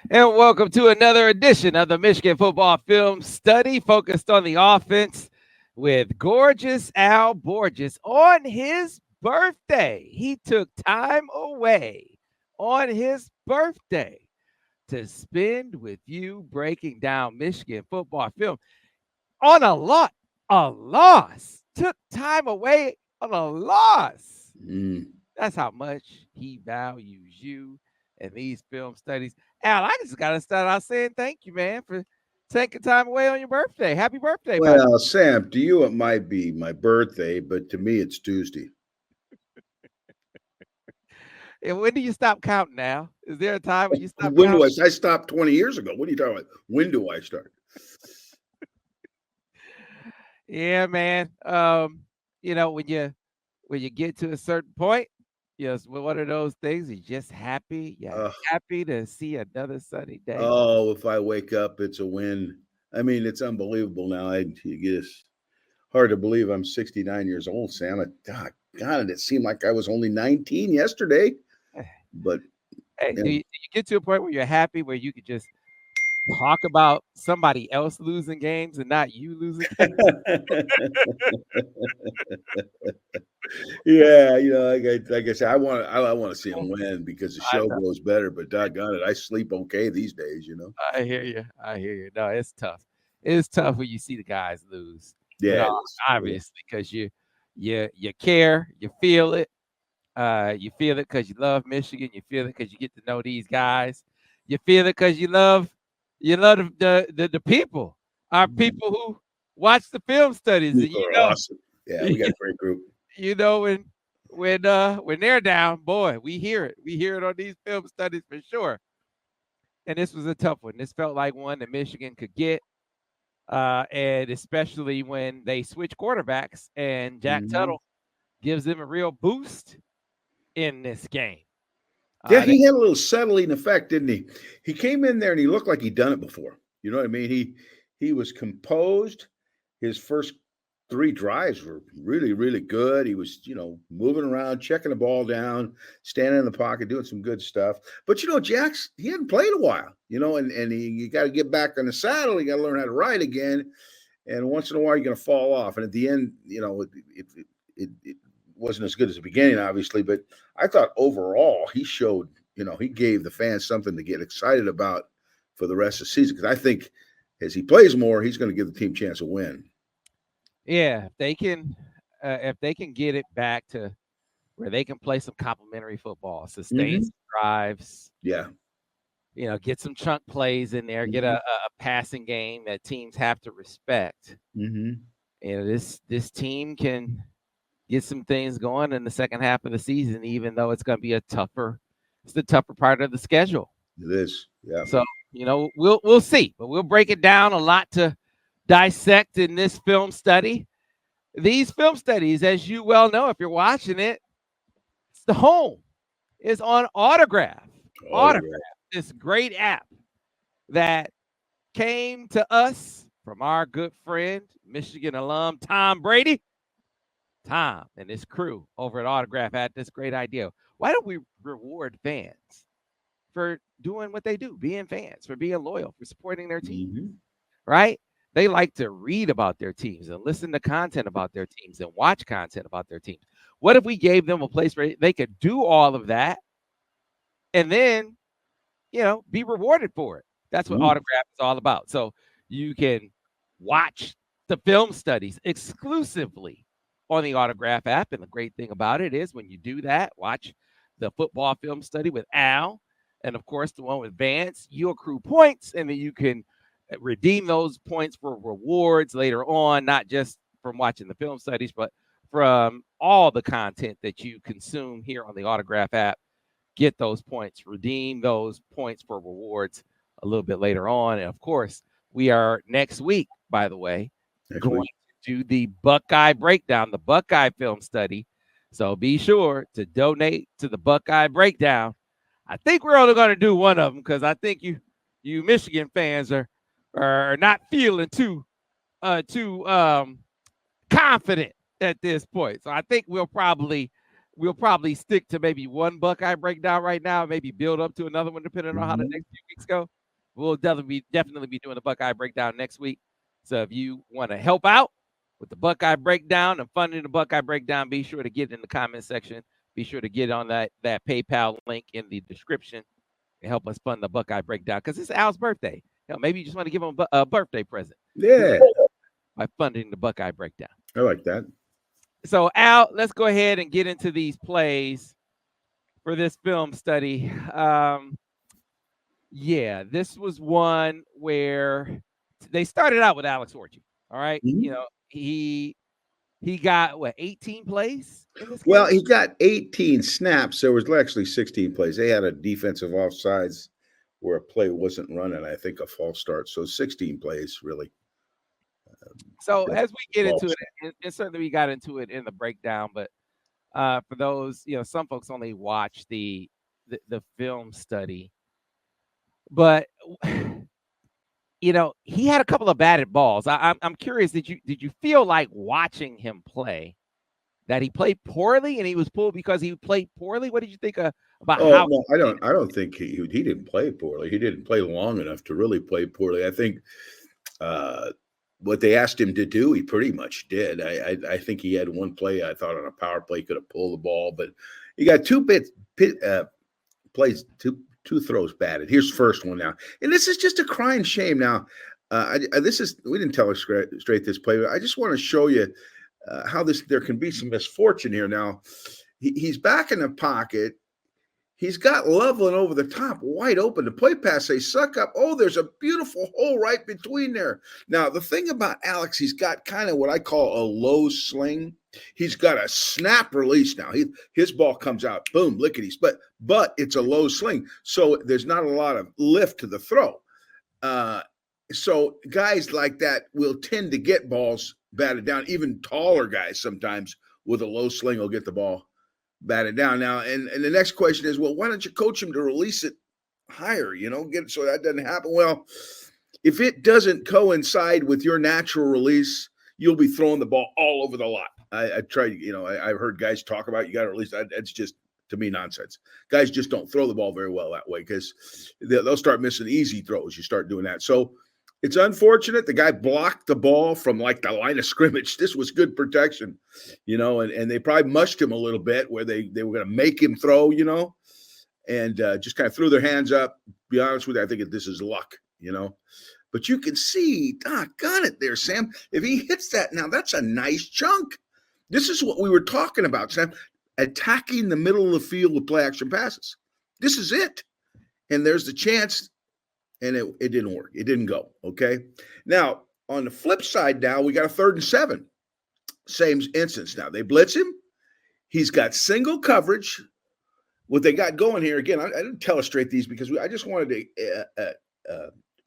And welcome to another edition of the Michigan Football Film Study focused on the offense with gorgeous Al Borges. On his birthday, he took time away on his birthday to spend with you breaking down Michigan football film on a loss. Took time away on a loss. Mm. That's how much he values you and these film studies. Al, I just gotta start out saying thank you, man, for taking time away on your birthday. Happy birthday, by the way. Well, Sam, to you it might be my birthday, but to me it's Tuesday. And when do you stop counting now? Is there a time when you stop When do counting? I stopped 20 years ago? What are you talking about? When do I start? Yeah, man. When you get to a certain point, yes, one of those things, you're just happy. You're Uh, happy to see another sunny day. oh, if I wake up, it's a win. I mean, it's unbelievable now. You guess hard to believe I'm 69 years old, Sam. God, it seemed like I was only 19 yesterday. But Hey, do and you get to a point where you're happy where you could just talk about somebody else losing games and not you losing games? yeah, like I said, I want to see him win because the I show know. goes better. But doggone it, I sleep okay these days. I hear you. I hear you. No, it's tough. It's tough when you see the guys lose. You Yeah, know, it is. Yeah. obviously, because you care, you feel it. You feel it because you love Michigan. You feel it because you get to know these guys. You feel it because you love the people. Our people who watch the film studies, and People you are know, awesome. Yeah, we got a great group. you know when they're down, boy, we hear it. We hear it on these film studies for sure. And this was a tough one. This felt like one that Michigan could get, and especially when they switch quarterbacks and Jack Hmm. Tuttle gives them a real boost in this game. Yeah, They, he had a little settling effect, didn't he? He came in there and he looked like he'd done it before. You know what I mean? He was composed. His first three drives were really, really good. He was, moving around, checking the ball down, standing in the pocket, doing some good stuff. But Jax, he hadn't played a while, and you got to get back on the saddle. You got to learn how to ride again. And once in a while, you're going to fall off. And at the end, it wasn't as good as the beginning, obviously. But I thought overall, he gave the fans something to get excited about for the rest of the season. Because I think as he plays more, he's going to give the team a chance to win. yeah, if they can get it back to where they can play some complimentary football, sustain Hmm. some drives, Yeah. get some chunk plays in there, get a, Hmm. a a passing game that teams have to respect. Hmm. This team can get some things going in the second half of the season, even though it's going to be it's the tougher part of the schedule. It is. Yeah. So we'll see, but we'll break it down. A lot to dissect in this film study. These film studies, as you well know, if you're watching it, it's the home is on Autograph. Autograph, Autograph. this great app that came to us from our good friend, Michigan alum Tom Brady. Tom and his crew over at Autograph had this great idea. Why don't we reward fans for doing what they do, being fans, for being loyal, for supporting their team, Hmm. right? They like to read about their teams and listen to content about their teams and watch content about their teams. What if we gave them a place where they could do all of that and then, be rewarded for it? That's what Mm. Autograph is all about. So you can watch the film studies exclusively on the Autograph app. And the great thing about it is when you do that, watch the football film study with Al, and of course the one with Vance, you accrue points, and then you can redeem those points for rewards later on, not just from watching the film studies, but from all the content that you consume here on the Autograph app. Get those points, redeem those points for rewards a little bit later on. And of course, we are next week, by the way, Next going week. to do the Buckeye breakdown, the Buckeye film study. So be sure to donate to the Buckeye breakdown. I think we're only going to do one of them because I think you Michigan fans are not feeling too confident at this point. So I think we'll probably we'll probably stick to maybe one Buckeye breakdown right now, maybe build up to another one depending on how the Mhm. next few weeks go. We'll definitely be doing the Buckeye breakdown next week. So if you want to help out with the Buckeye breakdown and funding the Buckeye breakdown, be sure to get in the comment section. Be sure to get on that PayPal link in the description and help us fund the Buckeye breakdown because it's Al's birthday. Maybe you just want to give him a birthday present Yeah, by funding the Buckeye breakdown. I like that. So Al, let's go ahead and get into these plays for this film study. Yeah, this was one where they started out with Alex Orchie. All right, Mhm. he got what 18 plays in this Well, game. he got 18 snaps. There was actually 16 plays. They had a defensive offsides where a play wasn't running, I think a false start. So 16 plays, really. So That's as we get into false. it, and certainly we got into it in the breakdown, but for those, some folks only watch the film study, but he had a couple of batted balls. I'm curious. Did you feel like watching him play that he played poorly and he was pulled because he played poorly? What did you think about Oh how no, he played? I don't think he didn't play poorly. He didn't play long enough to really play poorly. I think uh, what they asked him to do, he pretty much did. I think he had one play I thought on a power play he could have pulled the ball, but he got plays two throws batted. Here's the first one now, and this is just a crying shame. Now, this is we didn't tell her straight this play, but I just want to show you how there can be some misfortune here. Now, he's back in the pocket. He's got Loveland over the top, wide open. The play pass, they suck up. Oh, there's a beautiful hole right between there. Now, the thing about Alex, he's got kind of what I call a low sling. He's got a snap release now. His ball comes out, boom, lickities. But it's a low sling, so there's not a lot of lift to the throw. Uh, so guys like that will tend to get balls batted down. Even taller guys sometimes with a low sling will get the ball batted down. Now, and the next question is, well, why don't you coach him to release it higher? Get it so that doesn't happen. Well, if it doesn't coincide with your natural release, you'll be throwing the ball all over the lot. I try, I've heard guys talk about you got to release that. That's just to me nonsense. Guys just don't throw the ball very well that way because they'll start missing easy throws. You start doing that. So it's unfortunate. The guy blocked the ball from like the line of scrimmage. This was good protection, and they probably mushed him a little bit where they were going to make him throw, and just kind of threw their hands up. Be honest with you, I think this is luck, But you can see, doggone it there, Sam. If he hits that now, that's a nice chunk. This is what we were talking about, Sam. Attacking the middle of the field with play action passes. This is it. And there's the chance, and it didn't work. It didn't go. Okay. Now, on the flip side, now we got a 3rd and 7. Same instance now. They blitz him. He's got single coverage. What they got going here, again, I didn't telestrate these because I just wanted to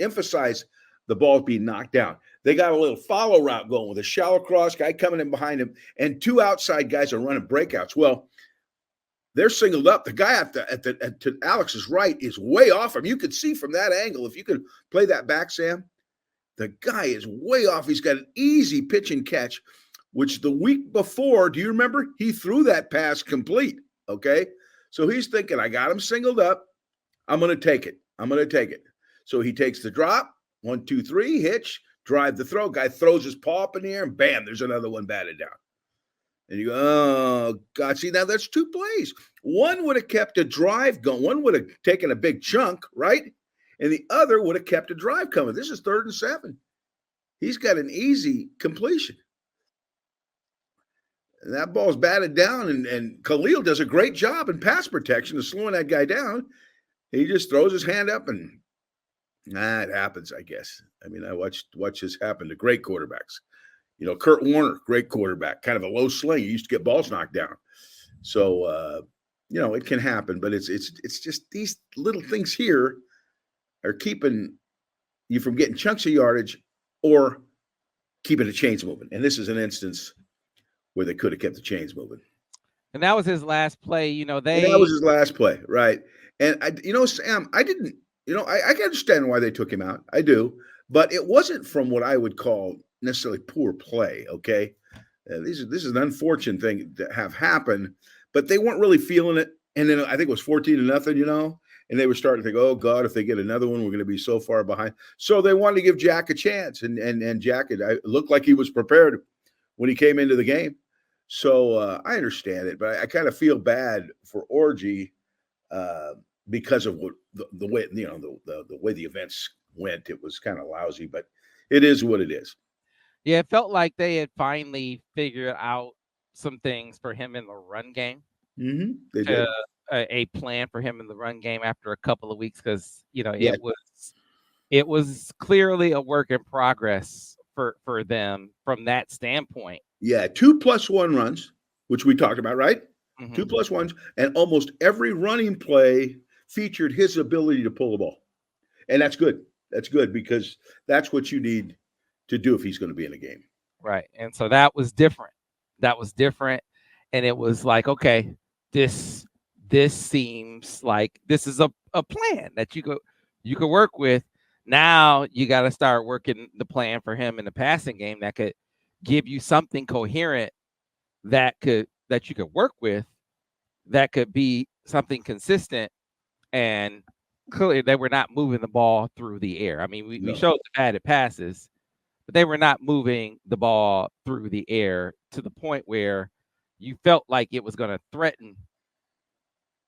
emphasize the ball being knocked down. They got a little follow route going with a shallow cross, guy coming in behind him, and 2 outside guys are running breakouts. Well, they're singled up. The guy to Alex's right is way off him. You could see from that angle, if you could play that back, Sam, the guy is way off. He's got an easy pitch and catch, which the week before, do you remember? He threw that pass complete, okay? So he's thinking, I got him singled up. I'm going to take it. So he takes the drop, 1, 2, 3, hitch, drive the throw. Guy throws his paw up in the air, and bam, there's another one batted down. And you go, oh, God. See, now that's 2 plays. One would have kept a drive going. One would have taken a big chunk, right? And the other would have kept a drive coming. This is 3rd and 7. He's got an easy completion. And that ball's batted down, and Khalil does a great job in pass protection of slowing that guy down. He just throws his hand up, and it happens, I guess. I mean, I watch this happen to great quarterbacks. Kurt Warner, great quarterback, kind of a low sling. He used to get balls knocked down. So, it can happen, but it's just these little things here are keeping you from getting chunks of yardage or keeping the chains moving. And this is an instance where they could have kept the chains moving. And that was his last play. And that was his last play, right? And Sam, I didn't. I can understand why they took him out. I do, but it wasn't from what I would call necessarily poor play. Okay, this is an unfortunate thing to have happen, but they weren't really feeling it. And then I think it was 14-0, and they were starting to think, oh God, if they get another one, we're going to be so far behind. So they wanted to give Jack a chance, and Jack looked like he was prepared when he came into the game. So I understand it, but I kind of feel bad for Orji because of what the way the way the events went. It was kind of lousy, but it is what it is. Yeah, it felt like they had finally figured out some things for him in the run game. Mm-hmm. They did. A plan for him in the run game after a couple of weeks, because Yeah. it was clearly a work in progress for them from that standpoint. Yeah, 2+1 runs, which we talked about, right? Mhm. 2+1s, and almost every running play featured his ability to pull the ball, and that's good. That's good because that's what you need to do if he's going to be in a game. Right. And so that was different. And it was like, okay, this seems like this is a plan that you could work with. Now you got to start working the plan for him in the passing game that could give you something coherent that you could work with, that could be something consistent. And clearly they were not moving the ball through the air. I mean, we showed the bad passes, but they were not moving the ball through the air to the point where you felt like it was going to threaten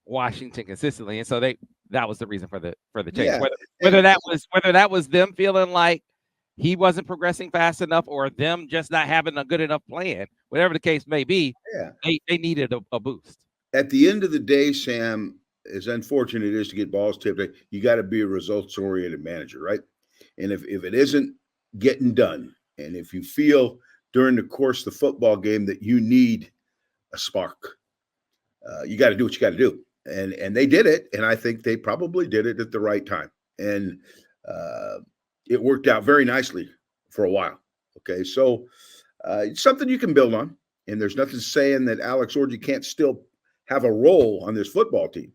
Washington consistently. And so that was the reason for the change. Yeah. Whether that was them feeling like he wasn't progressing fast enough, or them just not having a good enough plan, whatever the case may be, they needed a boost. At the end of the day, Sam, as unfortunate it is to get balls tipped, you got to be a results-oriented manager, right? And if it isn't getting done, and if you feel during the course of the football game that you need a spark, you got to do what you got to do. And they did it, and I think they probably did it at the right time. And it worked out very nicely for a while. Okay, so it's something you can build on, and there's nothing saying that Alex Orji can't still have a role on this football team.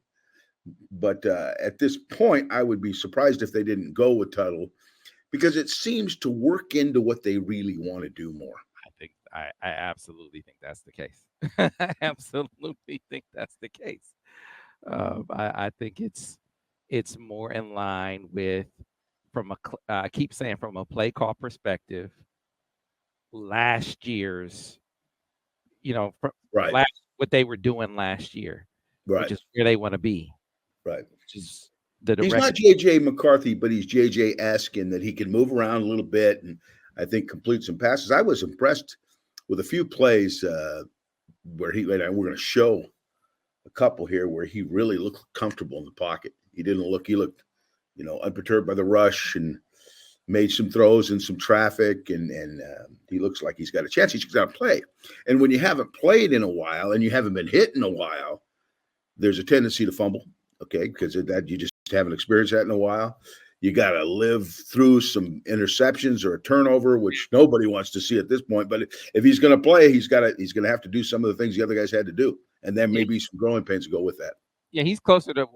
But at this point, I would be surprised if they didn't go with Tuttle, because it seems to work into what they really want to do more. I absolutely think that's the case. I absolutely think that's the case. I think it's more in line with, I keep saying, from a play call perspective, last year's, Right. what they were doing last year, Right. which is where they want to be. Right. Which is the He's direction. not J.J. McCarthy, but he's J.J.-esque in that he can move around a little bit and I think complete some passes. I was impressed with a few plays where we're going to show a couple here where he really looked comfortable in the pocket. He looked, unperturbed by the rush, and made some throws in some traffic, and he looks like he's got a chance. He's got to play. And when you haven't played in a while and you haven't been hit in a while, there's a tendency to fumble, okay, because of that you just haven't experienced that in a while. You got to live through some interceptions or a turnover, which nobody wants to see at this point. But if he's going to play, he's going to have to do some of the things the other guys had to do, and then maybe some growing pains to go with that. Yeah, he's closer to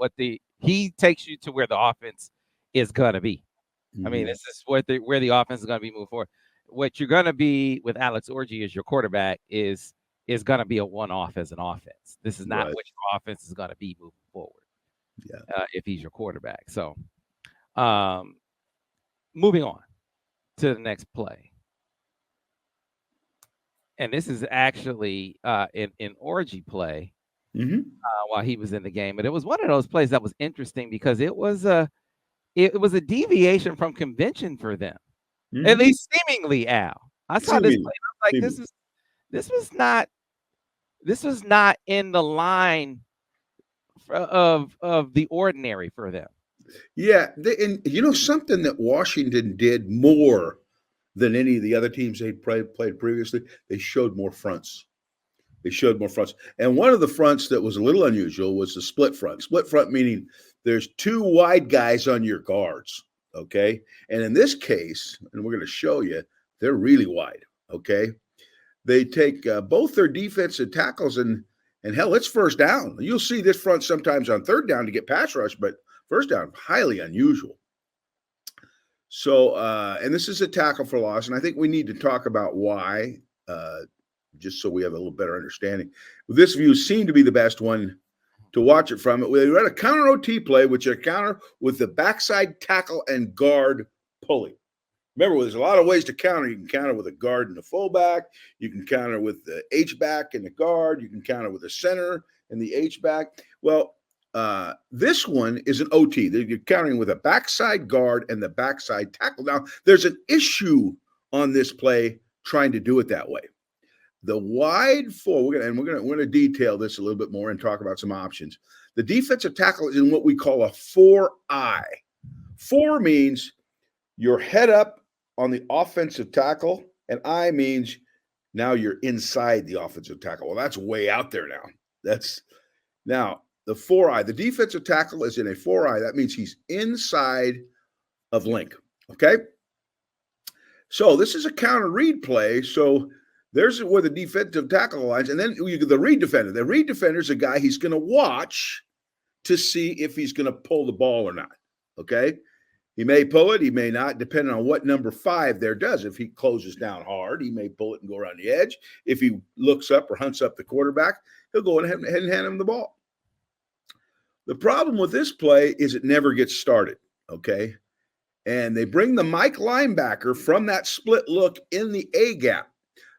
he takes you to where the offense is going to be. I mean, this is where the offense is going to be moving forward. What you're going to be with Alex Orji as your quarterback is going to be a one-off as an offense. This is not what your offense is going to be moving forward. Yeah, if he's your quarterback. So, moving on to the next play, and this is actually in Orji play while he was in the game, but it was one of those plays that was interesting because it was a deviation from convention for them, at least seemingly. Al, I saw this play. I was like, this was not in the line of the ordinary for them. Yeah, and something that Washington did more than any of the other teams they'd played previously, they showed more fronts. And one of the fronts that was a little unusual was the split front. Split front meaning there's two wide guys on your guards, okay? And in this case, and we're going to show you, they're really wide, okay? They take both their defensive tackles, and hell, it's first down. You'll see this front sometimes on third down to get pass rush, but first down, highly unusual. So, and this is a tackle for loss, and I think we need to talk about why just so we have a little better understanding. This view seemed to be the best one to watch it from. We read a counter OT play, which is a counter with the backside tackle and guard pulling. Remember, there's a lot of ways to counter. You can counter with a guard and a fullback. You can counter with the H-back and the guard. You can counter with the center and the H-back. Well, this one is an OT. You're countering with a backside guard and the backside tackle. Now, there's an issue on this play trying to do it that way. The wide four, we're gonna detail this a little bit more and talk about some options. The defensive tackle is in what we call a 4-eye. 4 means you're head up on the offensive tackle, and I means now you're inside the offensive tackle. Well, that's way out there now. Now the 4-eye. The defensive tackle is in a 4-eye. That means he's inside of link. Okay. So this is a counter read play. So there's where the defensive tackle lines, and then the read defender. The read defender is a guy he's going to watch to see if he's going to pull the ball or not. Okay. He may pull it, he may not, depending on what number 5 there does. If he closes down hard, he may pull it and go around the edge. If he looks up or hunts up the quarterback, he'll go ahead and hand him the ball. The problem with this play is it never gets started, okay? And they bring the Mike linebacker from that split look in the A gap.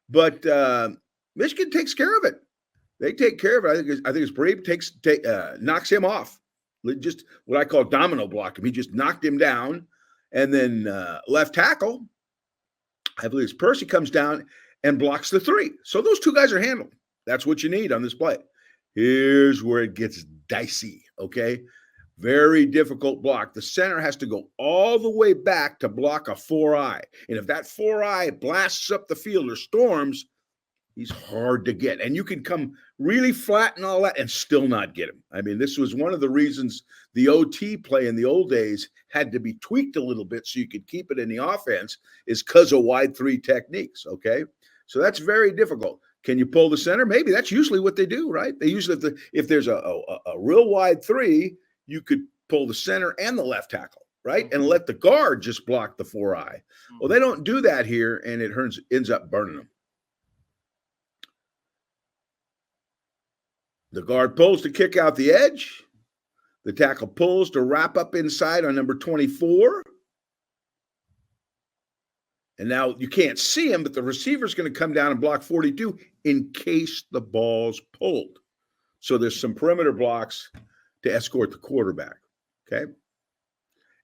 But Michigan takes care of it. They take care of it. I think it's brave. Knocks him off. Just what I call domino block him. He just knocked him down. And then left tackle, I believe it's Percy, comes down and blocks the 3. So those 2 guys are handled. That's what you need on this play. Here's where it gets dicey, okay? Very difficult block. The center has to go all the way back to block a 4-eye. And if that 4-eye blasts up the field or storms, he's hard to get. And you can come really flat and all that and still not get him. I mean, this was one of the reasons the OT play in the old days had to be tweaked a little bit so you could keep it in the offense, is because of wide 3 techniques, okay? So that's very difficult. Can you pull the center? Maybe. That's usually what they do, right? They usually, if there's a real wide 3, you could pull the center and the left tackle, right? Mm-hmm. And let the guard just block the 4-eye. Mm-hmm. Well, they don't do that here, and it ends up burning them. The guard pulls to kick out the edge. The tackle pulls to wrap up inside on number 24. And now you can't see him, but the receiver's going to come down and block 42 in case the ball's pulled. So there's some perimeter blocks to escort the quarterback, okay?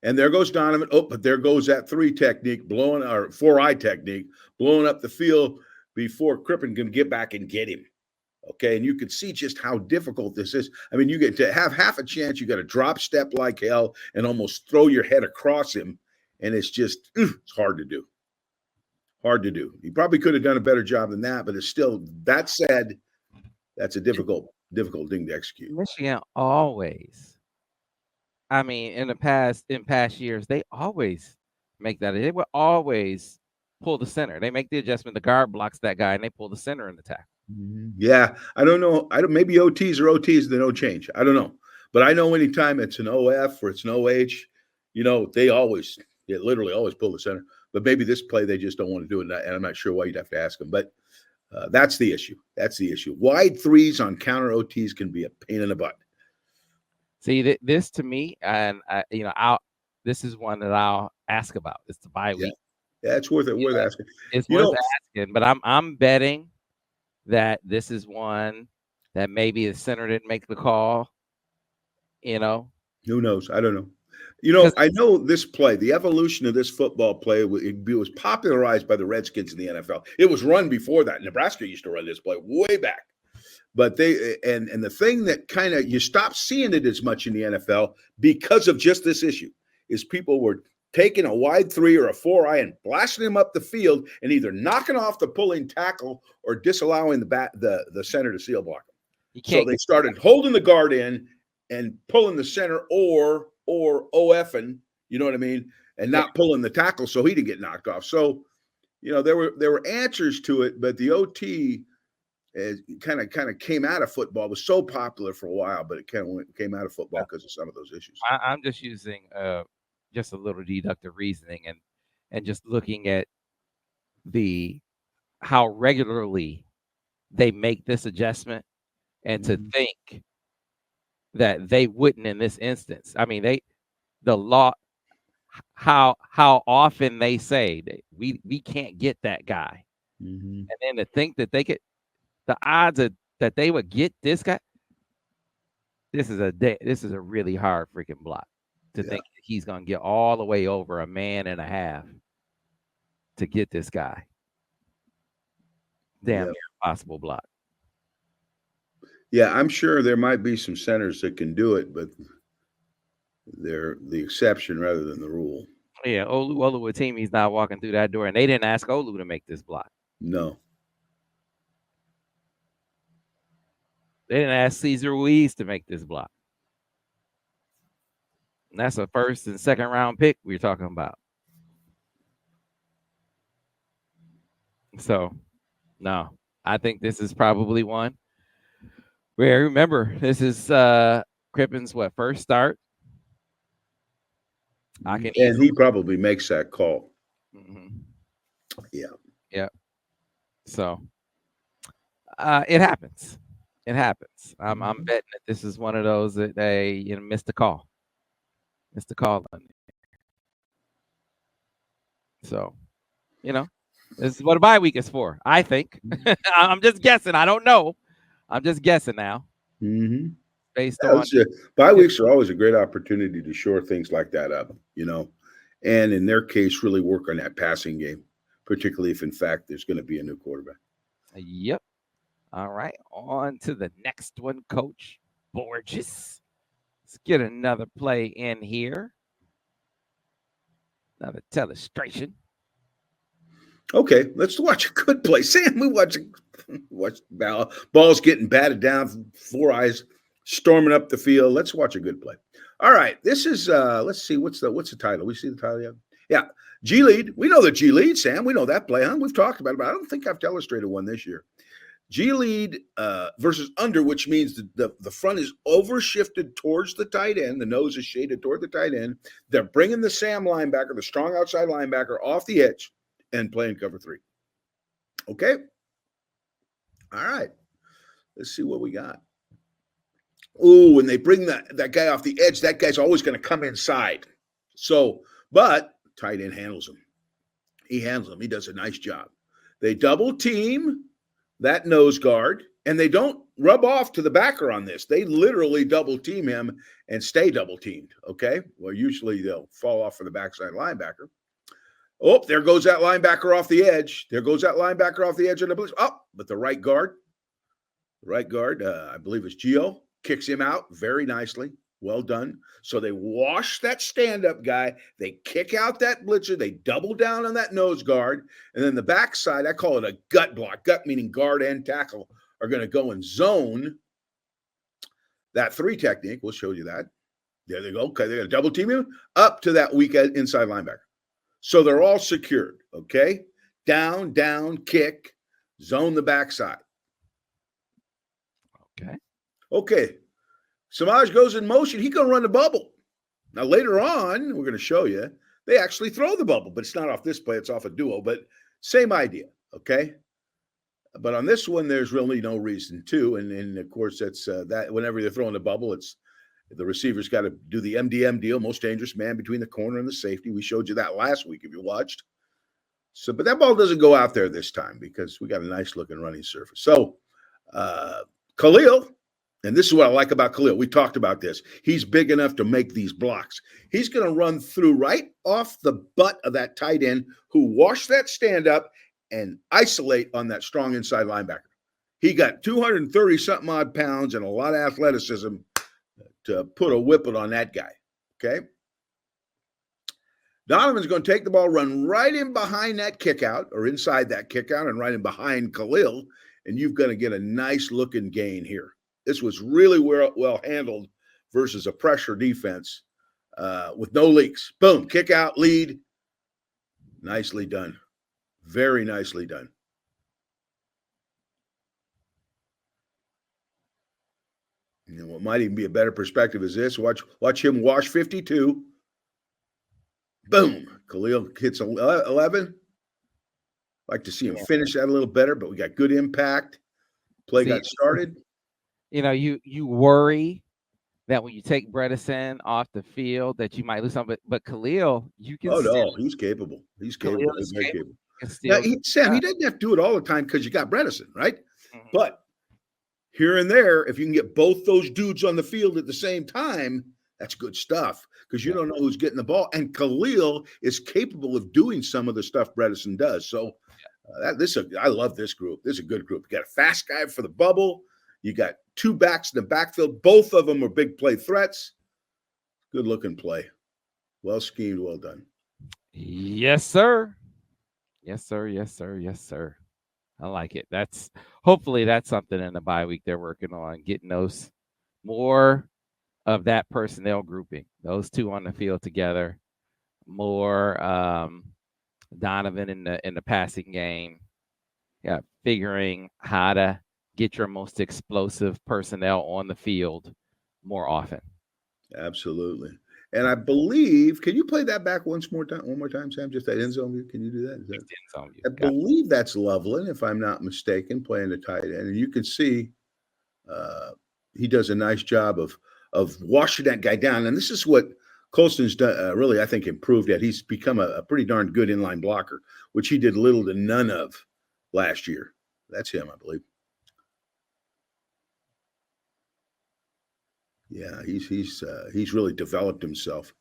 And there goes Donovan. Oh, but there goes that 3 technique, or 4-eye technique, blowing up the field before Crippen can get back and get him. Okay, and you can see just how difficult this is. I mean, you get to have half a chance, you got to drop step like hell and almost throw your head across him, and it's just it's hard to do. Hard to do. He probably could have done a better job than that, but it's still, that said, that's a difficult thing to execute. Michigan always, I mean, in past years, they always make that. They would always pull the center. They make the adjustment. The guard blocks that guy, and they pull the center in the tackle. Yeah, I don't know. Maybe OTs or OTs, they don't change. I don't know. But I know anytime it's an OF or it's an OH, they literally always pull the center. But maybe this play, they just don't want to do it. And I'm not sure why you'd have to ask them. But that's the issue. That's the issue. Wide 3s on counter OTs can be a pain in the butt. See, this to me, and this is one that I'll ask about. It's the bye week. Yeah, it's worth asking. It's worth asking. But I'm betting that this is one that maybe the center didn't make the call. Who knows? I don't know. I know this play, the evolution of this football play, it was popularized by the Redskins in the NFL. It was run before that. Nebraska used to run this play way back. But and the thing that kind of, you stop seeing it as much in the NFL because of just this issue, is people were taking a wide 3 or a 4-eye and blasting him up the field and either knocking off the pulling tackle or disallowing the center to seal block him. So they started holding the guard in and pulling the center or OFing, you know what I mean, and not pulling the tackle so he didn't get knocked off. So, there were answers to it, but the OT kind of came out of football. It was so popular for a while, but it kind of came out of football because of some of those issues. I'm just using just a little deductive reasoning and just looking at how regularly they make this adjustment, and to Mhm. think that they wouldn't in this instance. I mean, the law, how often they say that we can't get that guy, Mhm. and then to think that they could, the odds of that they would get this guy. This is a really hard freaking block to Yeah. think that he's gonna get all the way over a man and a half to get this guy. Damn Yeah. near impossible block. Yeah, I'm sure there might be some centers that can do it, but they're the exception rather than the rule. Yeah, Oluwatimi's not walking through that door, and they didn't ask Olu to make this block. No. They didn't ask Cesar Ruiz to make this block. And that's a first and second round pick we're talking about. So, no, I think this is probably one where, remember, this is Crippen's first start. I can And he probably makes that call. Mm-hmm. Yeah. Yeah. So it happens. It happens. I'm betting that this is one of those that they missed the call. Missed the call on it. So, this is what a bye week is for, I think. I'm just guessing. I don't know. I'm just guessing now. Mm-hmm. Based on bye weeks are always a great opportunity to shore things like that up, and in their case, really work on that passing game, particularly if in fact there's going to be a new quarterback. Yep. All right. On to the next one, Coach Borges. Let's get another play in here. Another telestration. Okay, let's watch a good play. Sam, we watch balls getting batted down, four eyes storming up the field. Let's watch a good play. All right, this is let's see what's the title. We see the title yet? Yeah, G lead. We know the G lead, Sam. We know that play, huh? We've talked about it, but I don't think I've illustrated one this year. G lead versus under, which means the front is overshifted towards the tight end. The nose is shaded toward the tight end. They're bringing the Sam linebacker, the strong outside linebacker, off the edge and playing cover three. Okay. All right. Let's see what we got. Ooh, when they bring that guy off the edge, that guy's always going to come inside. So, but tight end handles him. He handles him. He does a nice job. They double team that nose guard, and they don't rub off to the backer on this. They literally double team him and stay double teamed. Okay. Well, usually they'll fall off for the backside linebacker. Oh, there goes that linebacker off the edge. There goes that linebacker off the edge of the blitz. Oh, but the right guard, I believe it's Gio, kicks him out very nicely. Well done. So they wash that stand-up guy. They kick out that blitzer. They double down on that nose guard. And then the backside, I call it a gut block. Gut meaning guard and tackle are going to go and zone that three technique. We'll show you that. There they go. Okay, they're going to double team him up to that weak inside linebacker. So they're all secured, okay? Down, kick, zone the backside. Okay. Samaj goes in motion. He's going to run the bubble. Now, later on, we're going to show you, they actually throw the bubble, but it's not off this play. It's off a duo, but same idea, okay? But on this one, there's really no reason to. And of course, that's that whenever they're throwing the bubble, it's the receiver's got to do the MDM deal, most dangerous man between the corner and the safety. We showed you that last week if you watched. So, but that ball doesn't go out there this time because we got a nice looking running surface. So, Khalil, and this is what I like about Khalil. We talked about this. He's big enough to make these blocks. He's going to run through right off the butt of that tight end who washed that stand up and isolate on that strong inside linebacker. He got 230 something odd pounds and a lot of athleticism to put a whippet on that guy, okay? Donovan's going to take the ball, run right in behind that kick out or inside that kick out and right in behind Khalil, and you're going to get a nice looking gain here. This was really well handled versus a pressure defense with no leaks. Boom, kick out, lead. Nicely done. Very nicely done. And what might even be a better perspective is this. Watch him wash 52. Boom. Khalil hits 11. Like to see him finish that a little better, but we got good impact. Play See, got started. you worry that when you take Bredesen off the field that you might lose something, but Khalil, you can Oh still no, he's capable. He's Khalil capable. He's is very capable. capable. Can Now, still do Sam, he that. doesn't have to do it all the time because you got Bredesen, right? Mhm. But here and there, if you can get both those dudes on the field at the same time, that's good stuff because you Yeah. don't know who's getting the ball. And Khalil is capable of doing some of the stuff Bredesen does. So I love this group. This is a good group. You got a fast guy for the bubble. You got two backs in the backfield. Both of them are big play threats. Good looking play. Well schemed. Well done. Yes, sir. Yes, sir. Yes, sir. Yes, sir. I like it. Hopefully that's something in the bye week they're working on, getting those more of that personnel grouping, those two on the field together, more Donovan in the passing game. Yeah, figuring how to get your most explosive personnel on the field more often. Absolutely. And I believe, can you play that back one more time, Sam? Just that end zone view. Can you do that? I believe that's Loveland, if I'm not mistaken, playing the tight end. And you can see he does a nice job of washing that guy down. And this is what Colston's done, really, I think, improved at. He's become a pretty darn good inline blocker, which he did little to none of last year. That's him, I believe. Yeah, he's really developed himself.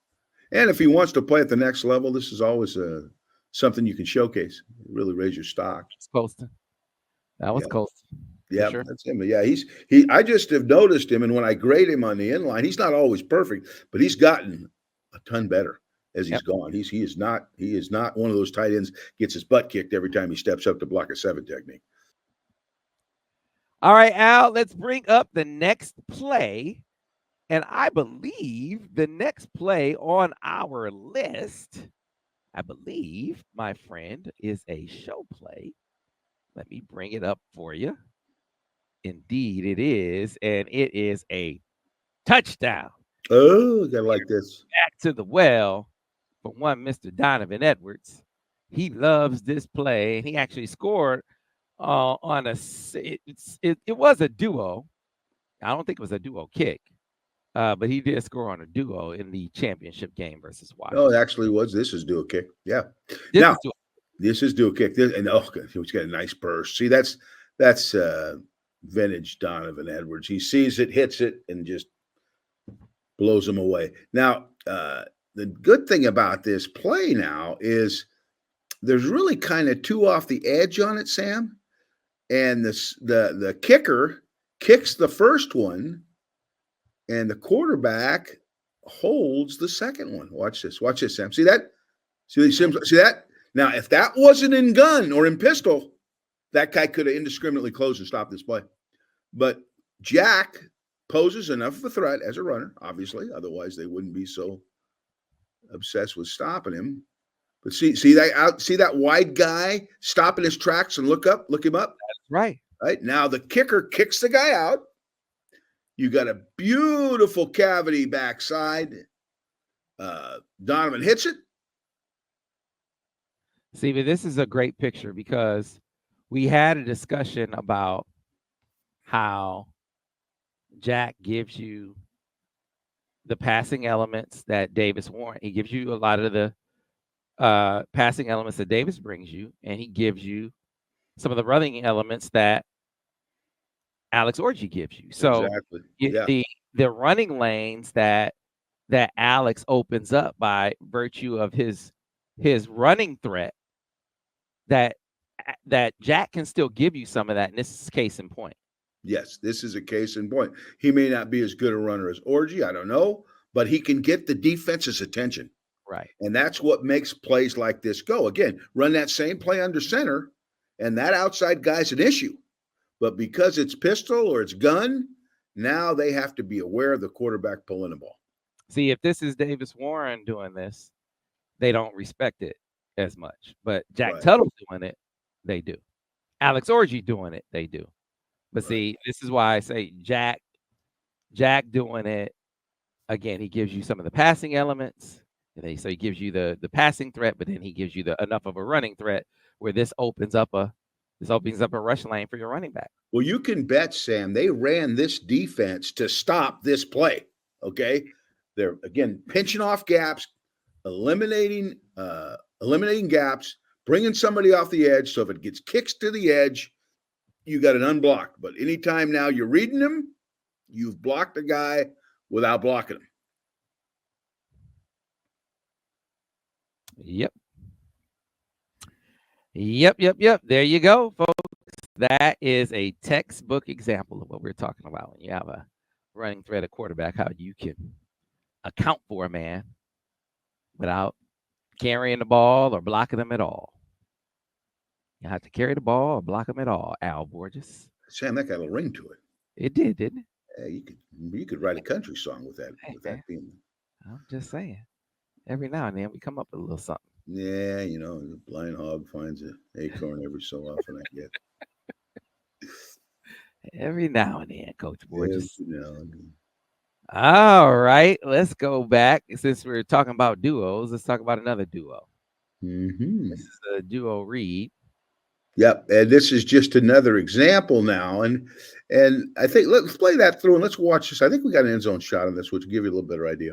And if he wants to play at the next level, this is always something you can showcase. Really raise your stock. It's Colston. That was Colston. Yeah, sure. that's him. Yeah, I just have noticed him, and when I grade him on the inline, he's not always perfect, but he's gotten a ton better as he's gone. He is not one of those tight ends gets his butt kicked every time he steps up to block a 7 technique. All right, Al, let's bring up the next play. And I believe the next play on our list, I believe, my friend, is a show play. Let me bring it up for you. Indeed, it is. And it is a touchdown. Oh, I like this. Back to the well for one, Mr. Donovan Edwards. He loves this play, and he actually scored on it was a duo. I don't think it was a duo kick. But he did score on a duo in the championship game versus Washington. Oh, it actually was. This is duo kick. Yeah. This is duo kick. He's got a nice burst. See, that's vintage Donovan Edwards. He sees it, hits it, and just blows him away. Now, the good thing about this play now is there's really kind of two off the edge on it, Sam. And the kicker kicks the first one, and the quarterback holds the second one. Watch this, Sam. See that? See that? Now, if that wasn't in gun or in pistol, that guy could have indiscriminately closed and stopped this play. But Jack poses enough of a threat as a runner, obviously. Otherwise, they wouldn't be so obsessed with stopping him. But see that wide guy stopping his tracks and look him up. That's right. Right now, the kicker kicks the guy out. You got a beautiful cavity backside. Donovan hits it. See, but this is a great picture because we had a discussion about how Jack gives you the passing elements that Davis Warren. He gives you a lot of the passing elements that Davis brings you, and he gives you some of the running elements that Alex Orji gives you. So exactly. the running lanes that Alex opens up by virtue of his running threat, that Jack can still give you some of that. And this is case in point. Yes, this is a case in point. He may not be as good a runner as Orji, I don't know, but he can get the defense's attention. Right. And that's what makes plays like this go. Again, run that same play under center, and that outside guy's an issue. But because it's pistol or it's gun, now they have to be aware of the quarterback pulling the ball. See, if this is Davis Warren doing this, they don't respect it as much. But Jack Tuttle doing it, they do. Alex Orji doing it, they do. But see, this is why I say Jack doing it, again, he gives you some of the passing elements. So he gives you the passing threat, but then he gives you enough of a running threat where this opens up a This opens up a rush lane for your running back. Well, you can bet, Sam, they ran this defense to stop this play. Okay. They're again pinching off gaps, eliminating gaps, bringing somebody off the edge. So if it gets kicks to the edge, you got an unblocked. But anytime now you're reading them, you've blocked a guy without blocking him. Yep. There you go, folks. That is a textbook example of what we're talking about. When you have a running threat at quarterback, how you can account for a man without carrying the ball or blocking them at all. You have to carry the ball or block them at all, Al Borges. Sam, that got a ring to it. It did, didn't it? Yeah, you could write a country song with that. Hey, with that being. I'm just saying. Every now and then we come up with a little something. Yeah, the blind hog finds an acorn every so often, I get. Every now and then, Coach Borges. Then. All right, let's go back. Since we're talking about duos, let's talk about another duo. Mm-hmm. This is a duo read. Yep, and this is just another example now, and I think let's play that through and let's watch this. I think we got an end zone shot on this, which will give you a little better idea.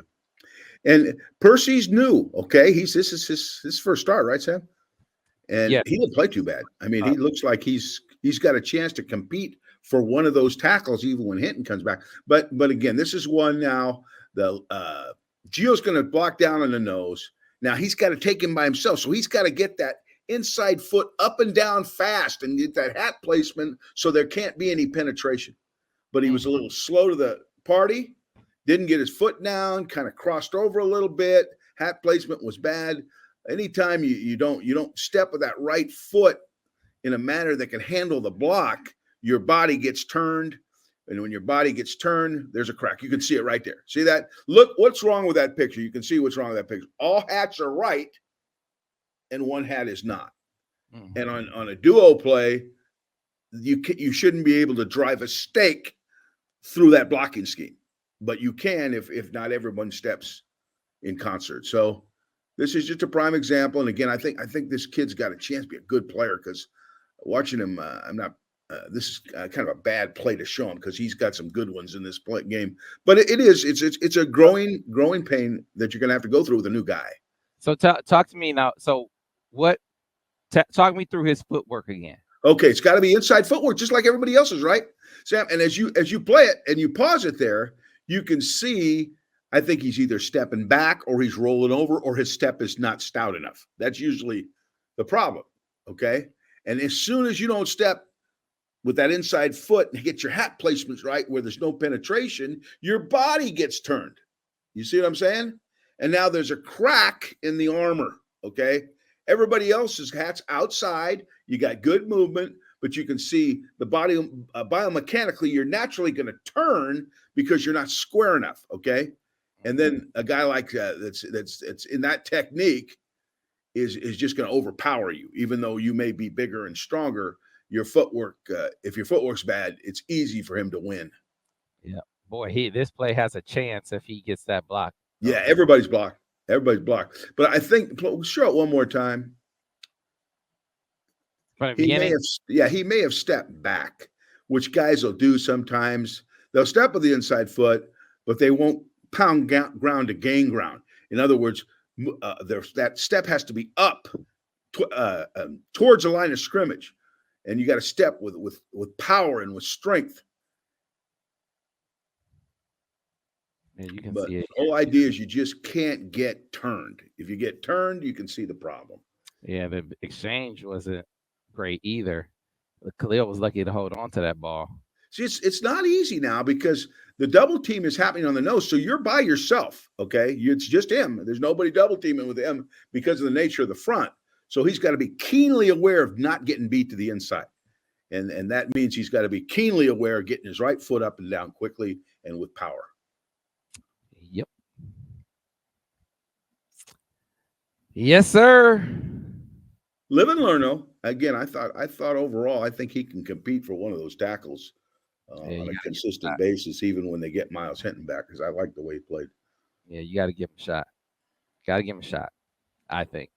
And Percy's new, okay? This is his first start, right, Sam? And he didn't play too bad. I mean, he looks like he's got a chance to compete for one of those tackles, even when Hinton comes back. But again, this is one now. The Gio's going to block down on the nose. Now he's got to take him by himself, so he's got to get that inside foot up and down fast and get that hat placement so there can't be any penetration. But he was a little slow to the party. Didn't get his foot down, kind of crossed over a little bit. Hat placement was bad. Anytime you don't step with that right foot in a manner that can handle the block, your body gets turned. And when your body gets turned, there's a crack. You can see it right there. See that? Look, what's wrong with that picture? You can see what's wrong with that picture. All hats are right, and one hat is not. Mm-hmm. And on a duo play, you shouldn't be able to drive a stake through that blocking scheme. But you can if not everyone steps in concert. So this is just a prime example. And again, I think this kid's got a chance to be a good player because watching him, I'm not. This is kind of a bad play to show him because he's got some good ones in this game. But it's a growing pain that you're going to have to go through with a new guy. So talk to me now. So talk me through his footwork again. Okay, it's got to be inside footwork, just like everybody else's, right, Sam? And as you play it and you pause it there, you can see, I think he's either stepping back or he's rolling over or his step is not stout enough. That's usually the problem, okay? And as soon as you don't step with that inside foot and get your hat placements right where there's no penetration, your body gets turned. You see what I'm saying? And now there's a crack in the armor, okay? Everybody else's hat's outside. You got good movement, but you can see the body biomechanically, you're naturally going to turn because you're not square enough, okay? And then a guy like that's in that technique is just going to overpower you, even though you may be bigger and stronger. Your footwork, if your footwork's bad, it's easy for him to win. Yeah, boy, this play has a chance if he gets that block. Yeah, everybody's blocked. Everybody's blocked. But I think show it one more time. He may have stepped back, which guys will do sometimes. They'll step with the inside foot, but they won't pound ground to gain ground. In other words, that step has to be up towards the line of scrimmage. And you got to step with power and with strength. Yeah, you can but see it. The whole idea is you just can't get turned. If you get turned, you can see the problem. Yeah, the exchange wasn't great either. Khalil was lucky to hold on to that ball. See, it's not easy now because the double team is happening on the nose. So you're by yourself, okay? It's just him. There's nobody double teaming with him because of the nature of the front. So he's got to be keenly aware of not getting beat to the inside. And that means he's got to be keenly aware of getting his right foot up and down quickly and with power. Yep. Yes, sir. Live and learn, though. Again, I thought overall, I think he can compete for one of those tackles on a consistent basis, even when they get Miles Hinton back, because I like the way he played. Yeah, you got to give him a shot. I think.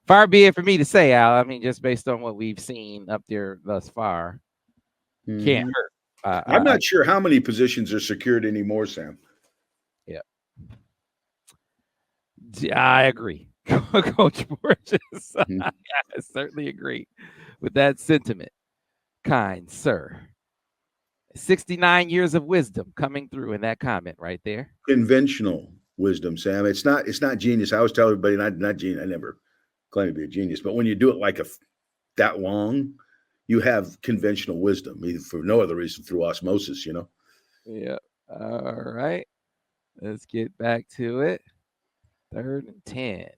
Far be it for me to say, Al. I mean, just based on what we've seen up there thus far, can't Mhm. hurt. I'm not sure how many positions are secured anymore, Sam. Yeah, I agree, Coach Borges. Mhm. I certainly agree with that sentiment, kind sir. 69 years of wisdom coming through in that comment right there. Conventional wisdom, Sam. It's not genius. I always tell everybody not genius. I never claim to be a genius, but when you do it like that long, you have conventional wisdom, either for no other reason through osmosis, you know. Yeah. All right. Let's get back to it. 3rd and 10.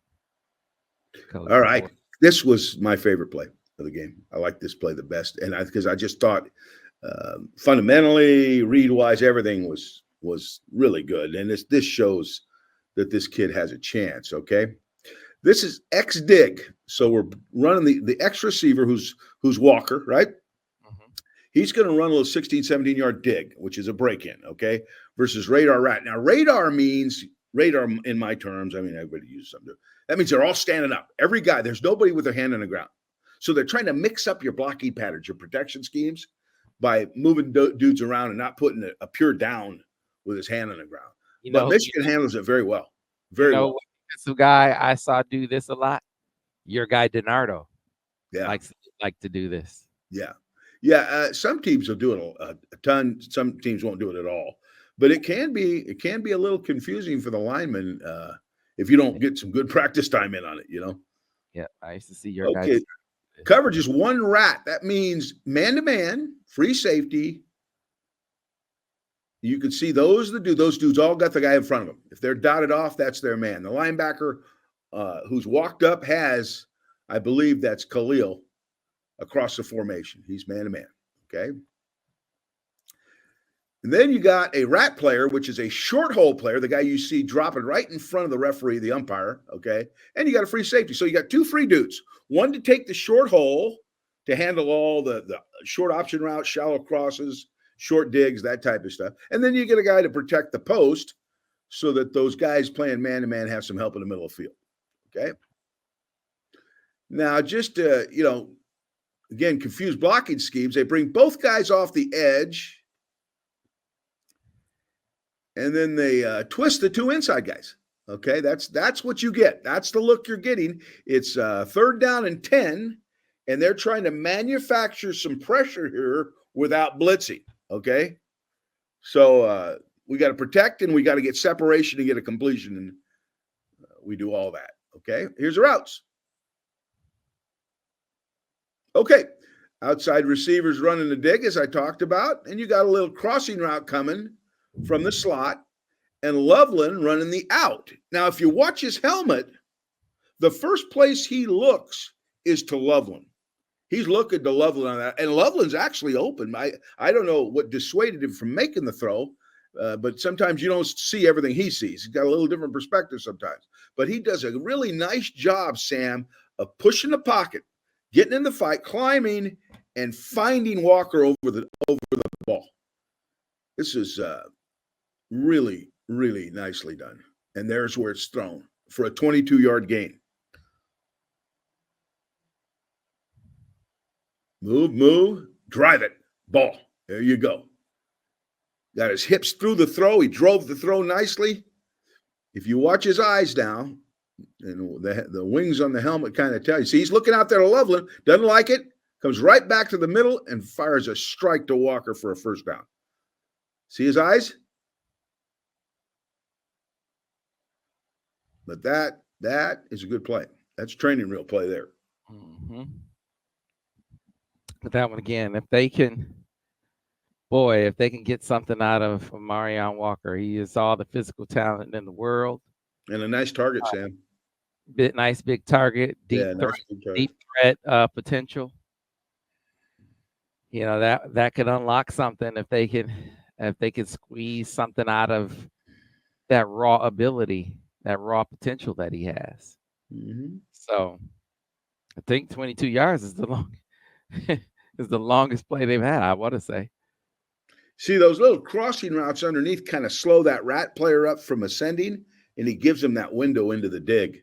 Coach All right. Boy. This was my favorite play of the game. I like this play the best. And because I just thought fundamentally, read wise, everything was really good. And this shows that this kid has a chance. Okay. This is X dig. So we're running the X receiver who's Walker, right? Mhm. He's going to run a little 16, 17-yard dig, which is a break-in, okay, versus radar rat. Now, radar means radar in my terms. I mean, everybody uses something. That means they're all standing up. Every guy, there's nobody with their hand on the ground. So they're trying to mix up your blocking patterns, your protection schemes by moving dudes around and not putting a pure down with his hand on the ground. You But know, Michigan handles it very well. you Very know well. what defensive guy I saw do this a lot? Your guy DiNardo Yeah. like to do this. Yeah. Yeah. Some teams will do it a ton. Some teams won't do it at all. But it can be a little confusing for the lineman if you don't get some good practice time in on it, you know. Yeah, I used to see your guy. Okay. Coverage is one rat. That means man to man, free safety. You can see those dudes all got the guy in front of them. If they're dotted off, that's their man. The linebacker who's walked up has, I believe that's Khalil across the formation. He's man to man. Okay. And then you got a rat player, which is a short hole player, the guy you see dropping right in front of the referee, the umpire. Okay. And you got a free safety. So you got two free dudes, one to take the short hole to handle all the short option routes, shallow crosses, short digs, that type of stuff. And then you get a guy to protect the post so that those guys playing man to man have some help in the middle of the field. Okay. Now, just, again, confused blocking schemes. They bring both guys off the edge. And then they twist the two inside guys. Okay, that's what you get. That's the look you're getting. It's 3rd down and 10, and they're trying to manufacture some pressure here without blitzing. Okay, so we got to protect and we got to get separation and get a completion, and we do all that. Okay, here's the routes. Okay, outside receivers running the dig as I talked about, and you got a little crossing route coming from the slot, and Loveland running the out. Now, if you watch his helmet, the first place he looks is to Loveland. He's looking to Loveland on that, and Loveland's actually open. I don't know what dissuaded him from making the throw, but sometimes you don't see everything he sees. He's got a little different perspective sometimes. But he does a really nice job, Sam, of pushing the pocket, getting in the fight, climbing, and finding Walker over the ball. This is really, really nicely done. And there's where it's thrown for a 22-yard gain. Move, drive it. Ball. There you go. Got his hips through the throw. He drove the throw nicely. If you watch his eyes now, and the wings on the helmet kind of tell you. See, he's looking out there to Loveland, doesn't like it, comes right back to the middle and fires a strike to Walker for a 1st down. See his eyes? But that is a good play. That's training real play there. Mm-hmm. But that one again, if they can get something out of Marion Walker, he is all the physical talent in the world. And a nice target, Sam. Nice big target, deep threat potential. You know, that could unlock something if they can squeeze something out of that raw ability, that raw potential that he has. Mm-hmm. So I think 22 yards is the longest play they've had, I want to say. See, those little crossing routes underneath kind of slow that rat player up from ascending, and he gives him that window into the dig.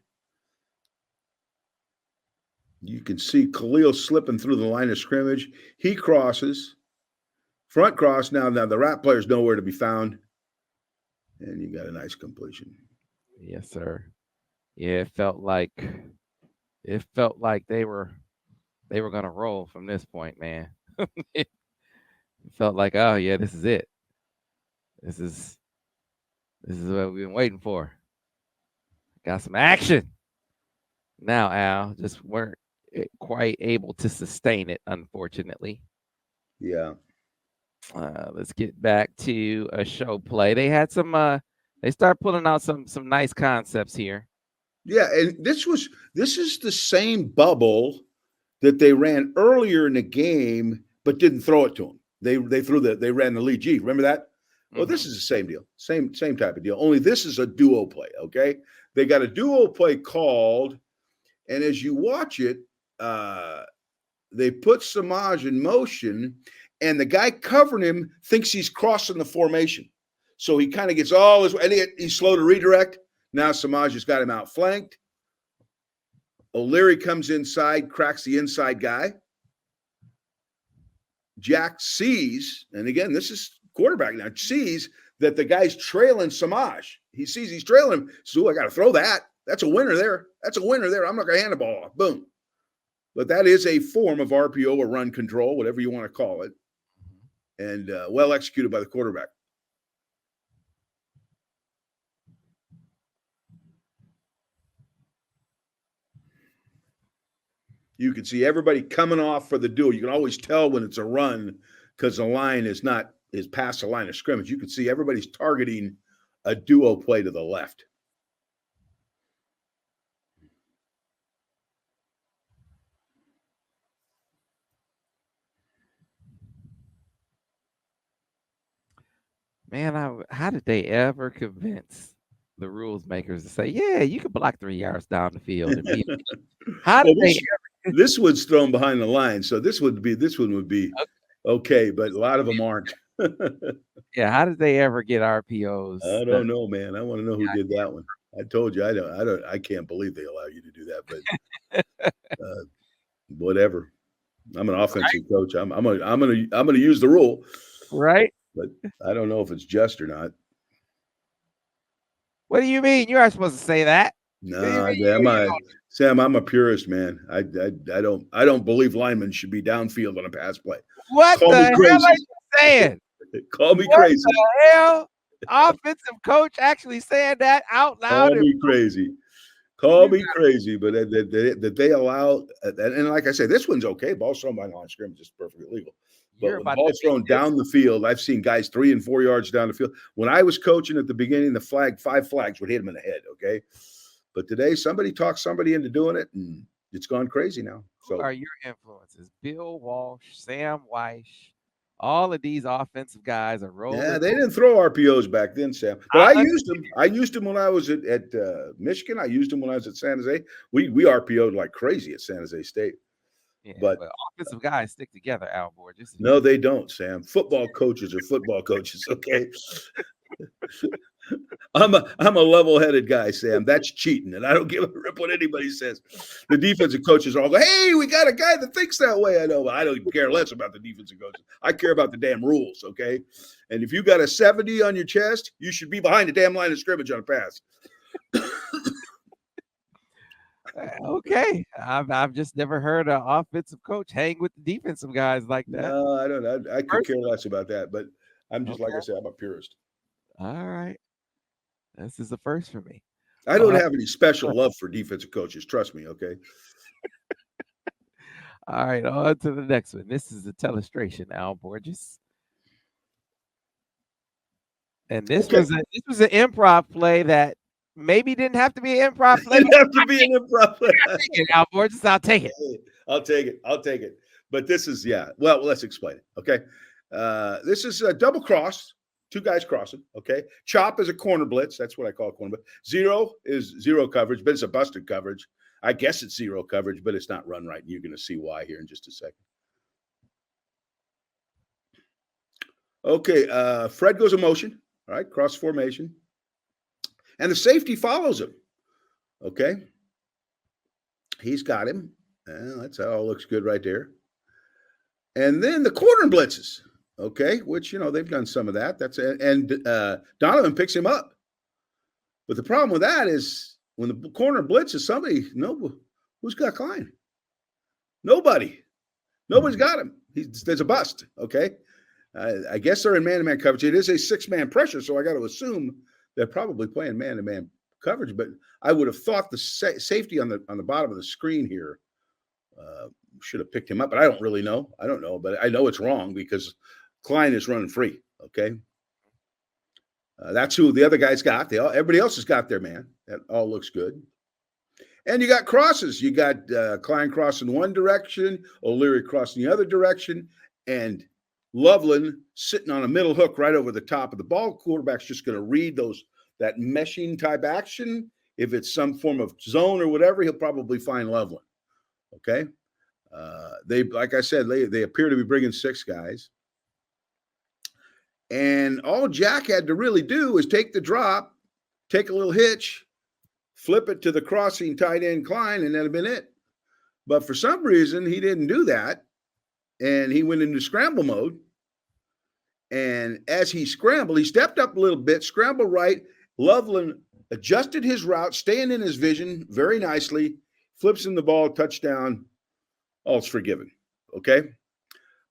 You can see Khalil slipping through the line of scrimmage. He crosses. Front cross. Now the Rat player's nowhere to be found. And you got a nice completion. Yes, sir. Yeah, it felt like they were gonna roll from this point, man. It felt like, oh yeah, this is it. This is what we've been waiting for. Got some action. Now, Al, just weren't quite able to sustain it, unfortunately. Yeah. Let's get back to a show play. They had some they start pulling out some nice concepts here. Yeah, and this is the same bubble that they ran earlier in the game, but didn't throw it to him. They ran the lead G. Remember that? Well, this is the same deal, same type of deal. Only this is a duo play. Okay, they got a duo play called, and as you watch it, they put Samaj in motion, and the guy covering him thinks he's crossing the formation, so he kind of gets all his, and he's slow to redirect. Now Samaj has got him outflanked. O'Leary comes inside, cracks the inside guy. Jack sees, and again, this is quarterback now, sees that the guy's trailing Samaj. He sees he's trailing him. So I got to throw that. That's a winner there. That's a winner there. I'm not going to hand the ball off. Boom. But that is a form of RPO or run control, whatever you want to call it, and well executed by the quarterback. You can see everybody coming off for the duel. You can always tell when it's a run because the line is past the line of scrimmage. You can see everybody's targeting a duo play to the left. Man, how did they ever convince the rules makers to say, yeah, you can block 3 yards down the field? How did they ever? This one's thrown behind the line, so this one would be okay, but a lot of them aren't. Yeah, how did they ever get RPOs? I don't know, man. I want to know who did that one. I told you, I can't believe they allow you to do that, but whatever. I'm an offensive coach. I'm gonna use the rule, right? But I don't know if it's just or not. What do you mean? You aren't supposed to say that. No, Sam, I'm a purist, man. I don't believe linemen should be downfield on a pass play. What the hell are you saying? Call me crazy. What the hell? Offensive coach actually saying that out loud? Call me crazy. Call me crazy, but that they allow, and like I say, this one's okay. Ball's thrown by the line of scrimmage is perfectly legal. But when the ball's thrown down the field, I've seen guys 3 and 4 yards down the field. When I was coaching at the beginning, the 5 flags would hit him in the head, okay? But today, somebody talked somebody into doing it, and it's gone crazy now. So, who are your influences? Bill Walsh, Sam Weiss, all of these offensive guys are rolling. Yeah, they didn't throw RPOs back then, Sam. But I used them. I used them when I was at Michigan. I used them when I was at San Jose. We RPO'd like crazy at San Jose State. Yeah, but offensive guys stick together, Al Borges. No, they don't, Sam. Football coaches are football coaches, okay? I'm a level-headed guy, Sam. That's cheating, and I don't give a rip what anybody says. The defensive coaches are all go, hey, we got a guy that thinks that way. I know, but I don't care less about the defensive coaches. I care about the damn rules, okay? And if you got a 70 on your chest, you should be behind the damn line of scrimmage on a pass. Okay, I've just never heard an offensive coach hang with the defensive guys like that. No, I don't. I could care less about that, but I'm just like I said, I'm a purist. All right, this is the first for me. I don't have any special love for defensive coaches. Trust me, okay. All right, on to the next one. This is a telestration, Al Borges, and this was an improv play that. Maybe didn't have to be an improv play. Didn't have to be an improv play. Al Borges, I'll take it. I'll take it. But this is, well, let's explain it, okay? This is a double cross, 2 guys crossing, okay? Chop is a corner blitz. That's what I call a corner blitz. 0 is 0 coverage, but it's a busted coverage. I guess it's 0 coverage, but it's not run right. You're going to see why here in just a second. Okay, Fred goes in motion, all right, cross formation. And the safety follows him. Okay. He's got him. Well, that's all looks good right there. And then the corner blitzes, okay, which they've done some of that. Donovan picks him up. But the problem with that is when the corner blitzes, who's got Klein? Nobody. Nobody's got him. There's a bust. Okay. I guess they're in man-to-man coverage. It is a 6-man pressure, so I got to assume they're probably playing man-to-man coverage. But I would have thought the safety on the bottom of the screen here should have picked him up. But I don't really know. I don't know, but I know it's wrong because Klein is running free. Okay. That's who the other guys got. Everybody else has got their man. That all looks good. And you got crosses. You got Klein crossing one direction, O'Leary crossing the other direction, and Loveland sitting on a middle hook right over the top of the ball. Quarterback's just going to read that meshing type action. If it's some form of zone or whatever, he'll probably find Loveland. Okay. Like I said, they appear to be bringing 6 guys. And all Jack had to really do is take the drop, take a little hitch, flip it to the crossing tight end Klein, and that'd have been it. But for some reason, he didn't do that. And he went into scramble mode. And as he scrambled, he stepped up a little bit, scrambled right. Loveland adjusted his route, staying in his vision very nicely, flips in the ball, touchdown. All's forgiven. Okay.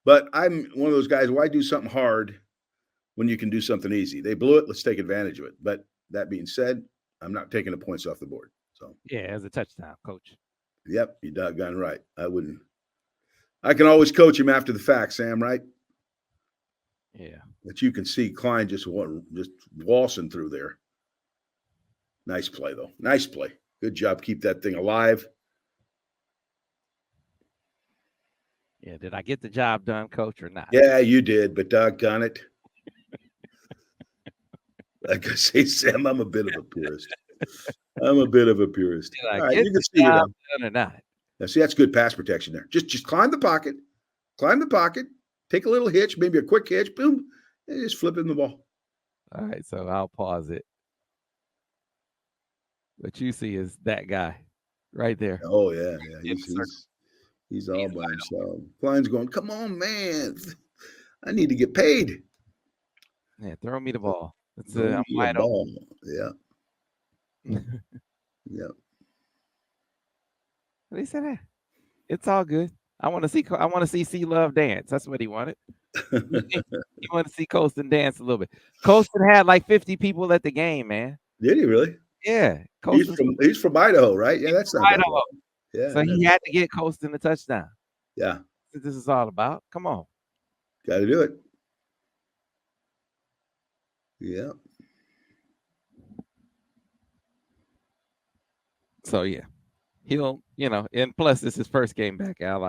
But I'm one of those guys, why do something hard when you can do something easy? They blew it. Let's take advantage of it. But that being said, I'm not taking the points off the board. So yeah, as a touchdown, coach. Yep, you doggone right. I can always coach him after the fact, Sam, right? Yeah. But you can see Klein just waltzing through there. Nice play, though. Nice play. Good job. Keep that thing alive. Yeah, did I get the job done, coach, or not? Yeah, you did, but doggone it. Like I say, Sam, I'm a bit of a purist. All right, you can see it done or not. Now, see, that's good pass protection there. Just climb the pocket, take a little hitch, maybe a quick hitch, boom, and just flip in the ball. All right, so I'll pause it. What you see is that guy right there. Oh, yeah. He's all by himself. Klein's going, come on, man. I need to get paid. Yeah, throw me the ball. I'm wide open. Yeah. Yeah. He said, hey, it's all good. I want to see C Love dance. That's what he wanted. He wanted to see Colston dance a little bit. Colston had like 50 people at the game, man. Did he really? Yeah. He's from Idaho, right? Yeah, that's not Idaho. Yeah. So he had to get Colston a touchdown. Yeah. That's what this is all about. Come on. Got to do it. Yeah. So, yeah. He'll, and plus this is his first game back, Al.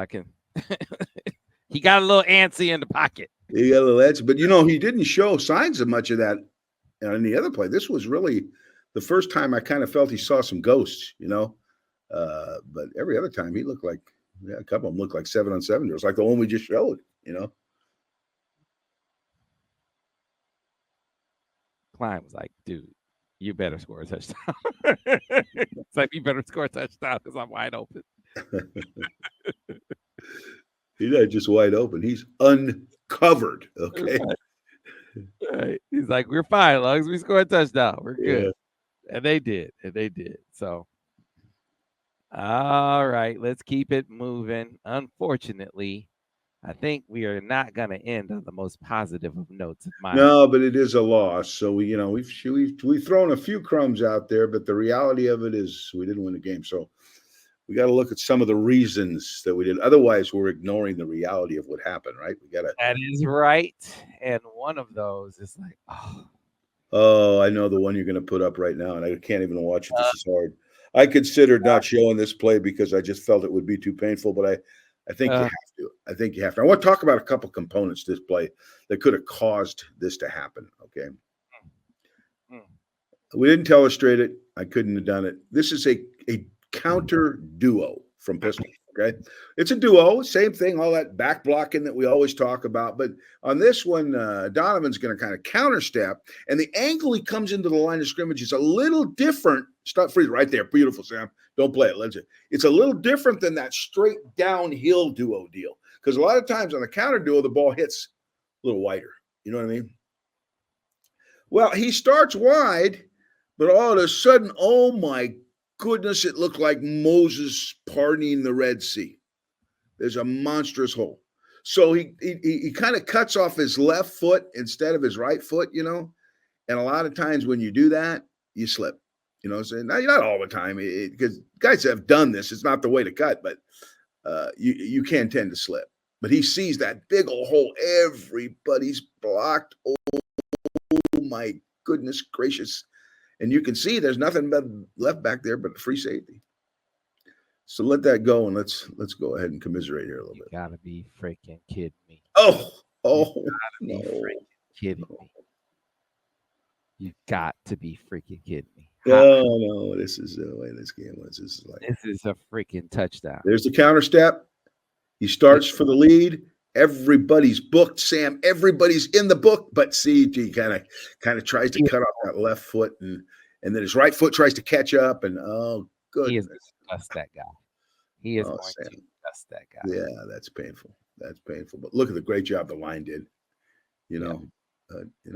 He got a little antsy in the pocket. He got a little antsy, but he didn't show signs of much of that in the other play. This was really the first time I kind of felt he saw some ghosts, but every other time he looked like, a couple of them looked like 7-on-7 drills, like the one we just showed, Klein was like, dude, you better score a touchdown. It's like, you better score a touchdown because I'm wide open. He's not just wide open. He's uncovered. Okay. Right. He's like, we're fine as long as we score a touchdown. We're good. Yeah. And they did. So, all right, let's keep it moving. Unfortunately, I think we are not going to end on the most positive of notes. No, but it is a loss. So we've thrown a few crumbs out there, but the reality of it is we didn't win the game. So we got to look at some of the reasons that we did. Otherwise, we're ignoring the reality of what happened, right? That is right. And one of those is like, oh, I know the one you're going to put up right now, and I can't even watch it. This is hard. I considered not showing this play because I just felt it would be too painful, but I think you have to. I think you have to. I want to talk about a couple components to this play that could have caused this to happen. Okay. We didn't telestrate it. I couldn't have done it. This is a counter duo from Pistol. Okay. It's a duo, same thing, all that back blocking that we always talk about. But on this one, Donovan's going to kind of counter step, and the angle he comes into the line of scrimmage is a little different. Stop, freeze right there. Beautiful, Sam. Don't play it. Let's see. It's a little different than that straight downhill duo deal. Because a lot of times on the counter duo, the ball hits a little wider. You know what I mean? Well, he starts wide, but all of a sudden, oh my goodness, it looked like Moses parting the Red Sea. There's a monstrous hole. So he kind of cuts off his left foot instead of his right foot, you know. And a lot of times when you do that, you slip. You know, so not all the time, because guys have done this. It's not the way to cut, but you can tend to slip. But he sees that big old hole. Everybody's blocked. Oh my goodness gracious. And you can see there's nothing left back there but the free safety. So let that go, and let's go ahead and commiserate here a little bit. You gotta be freaking kidding me. Oh, You gotta be freaking kidding me. You got to be freaking kidding me. No, this is the way this game was. This is a freaking touchdown. There's the counter step. He starts for the lead. Everybody's booked, Sam. Everybody's in the book, but CG kind of tries to cut off that left foot, and then his right foot tries to catch up, and oh goodness. He is going to dust that guy. He is going to dust that guy. Yeah, that's painful. That's painful. But look at the great job the line did. You know,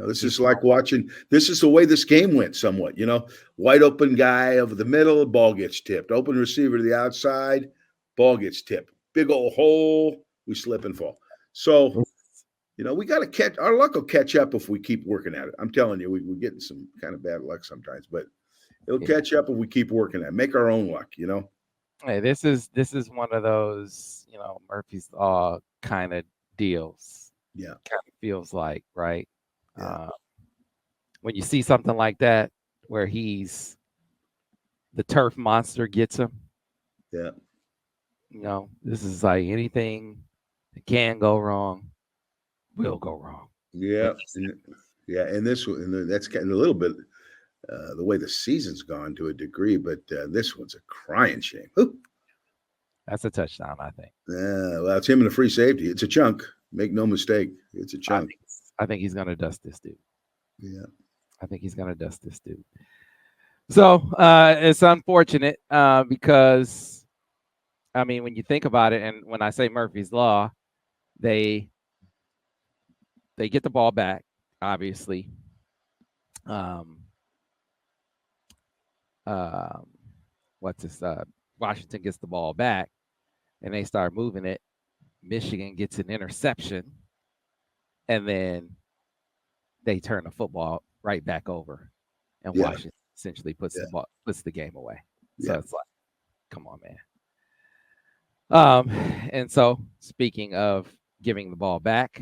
this is like watching. This is the way this game went somewhat. You know, wide open guy over the middle, ball gets tipped. Open receiver to the outside, ball gets tipped. Big old hole, we slip and fall. So, we got to catch. Our luck will catch up if we keep working at it. I'm telling you, we're getting some kind of bad luck sometimes, but it'll catch up if we keep working at it. Make our own luck, Hey, this is one of those, Murphy's Law kind of deals. Yeah. Kind of feels like, right? Yeah. When you see something like that where the turf monster gets him. Yeah. This is like anything that can go wrong will go wrong. Yeah. And this one, that's getting a little bit the way the season's gone to a degree, but this one's a crying shame. Ooh. That's a touchdown, I think. Yeah, well, it's him and a free safety. It's a chunk. Make no mistake. It's a chunk. I think he's going to dust this dude. Yeah. I think he's going to dust this dude. So it's unfortunate because, I mean, when you think about it, and when I say Murphy's Law, they get the ball back, obviously. Washington gets the ball back, and they start moving it. Michigan gets an interception, and then they turn the football right back over, and Washington essentially puts the game away. So it's like, come on, man. And so speaking of giving the ball back,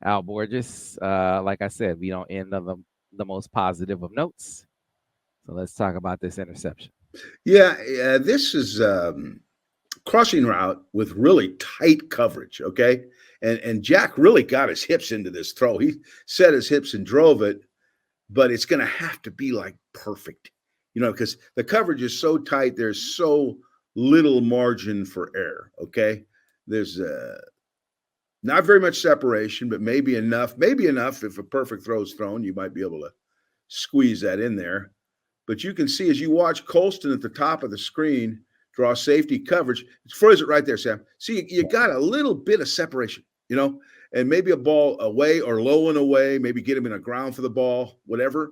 Al Borges, like I said, we don't end on the most positive of notes. So let's talk about this interception. Yeah, this is crossing route with really tight coverage, okay? And Jack really got his hips into this throw. He set his hips and drove it, but it's going to have to be like perfect, because the coverage is so tight. There's so little margin for error, okay? There's not very much separation, but maybe enough. If a perfect throw is thrown, you might be able to squeeze that in there. But you can see as you watch Colston at the top of the screen draw safety coverage, it's froze it right there, Sam. See, you got a little bit of separation, and maybe a ball away or low and away, maybe get him in a ground for the ball, whatever,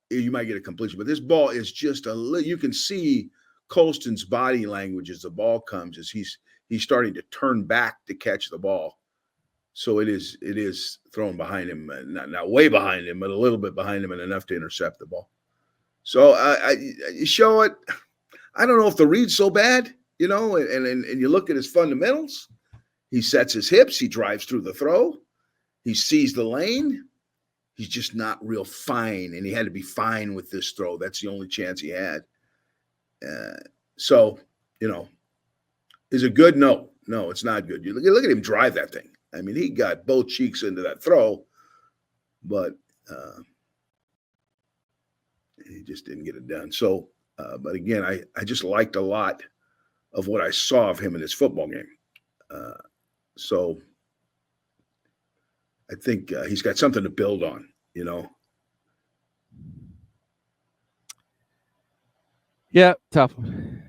you might get a completion. But this ball is just you can see Colston's body language as the ball comes, as he's starting to turn back to catch the ball. So it is thrown behind him, not way behind him, but a little bit behind him and enough to intercept the ball. So you show it. I don't know if the read's so bad, and you look at his fundamentals. He sets his hips. He drives through the throw. He sees the lane. He's just not real fine, and he had to be fine with this throw. That's the only chance he had. So, is it good? No, it's not good. You look at him drive that thing. I mean, he got both cheeks into that throw, but he just didn't get it done. So, but again, I just liked a lot of what I saw of him in his football game. So I think he's got something to build on, you know. Yeah, tough one.